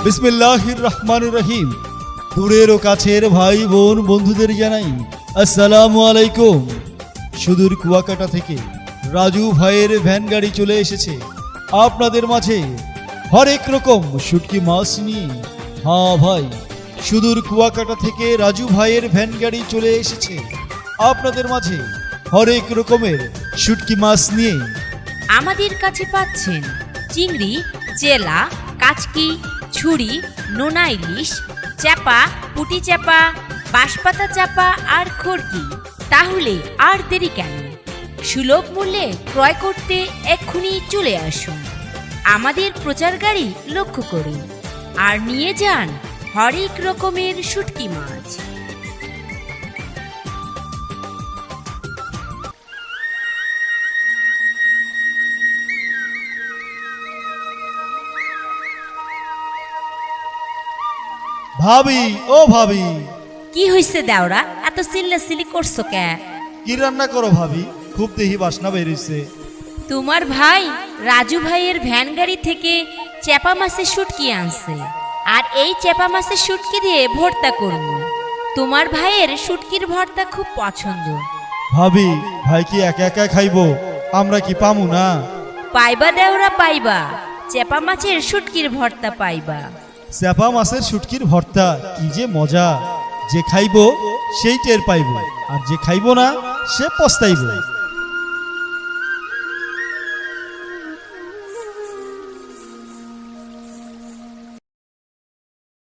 বিসমিল্লাহির রহমানির রহিম। দূরের ও কাছের ভাই বোন বন্ধুদের জানাই আসসালামু আলাইকুম। সুদূর কুয়াকাটা থেকে রাজু ভাইয়ের ভ্যান গাড়ি চলে এসেছে আপনাদের মাঝে হরেক রকম শুটকি মাছ নিয়ে। হ্যাঁ ভাই, সুদূর কুয়াকাটা থেকে রাজু ভাইয়ের ভ্যান গাড়ি চলে এসেছে আপনাদের মাঝে হরেক রকমের শুটকি মাছ নিয়ে। আমাদের কাছে পাচ্ছেন চিংড়ি, চেলা, কাচকি, ছুরি, নোনা ইলিশ, চাপা, পুঁটি চাপা, বাঁশপাতা চাপা আর খড়কি। তাহলে আর দেরি কেন? সুলভ মূল্যে ক্রয় করতে এক্ষুনি চলে আসুন আমাদের প্রচার গাড়ি লক্ষ্য করুন আর নিয়ে যান হরেক রকমের শুটকি মাছ। ভাবি, ও ভাবি, কি হইছে দেওরা, এত চিল্লাচিল্লি করছো কে? কি রান্না করো ভাবি? খুব দেহি বাসনা বেরিয়েছে। তোমার ভাই রাজু ভাইয়ের ভ্যান গাড়ি থেকে চেপা মাছের শুটকি আনছে, আর এই চেপা মাছের শুটকি দিয়ে ভর্তা করব। তোমার ভাইয়ের শুটকির ভর্তা খুব পছন্দ। ভাবি, ভাই কি একা একা খাইবো? আমরা কি পামু না? পাইবা দেওরা পাইবা, চেপা মাছের শুটকির ভর্তা পাইবা। চাপা মাছের শুটকির ভর্তা কি যে মজা! যে খাইবো সেই টের পাইবো, আর যে খাইবো না সে পস্তাইবো।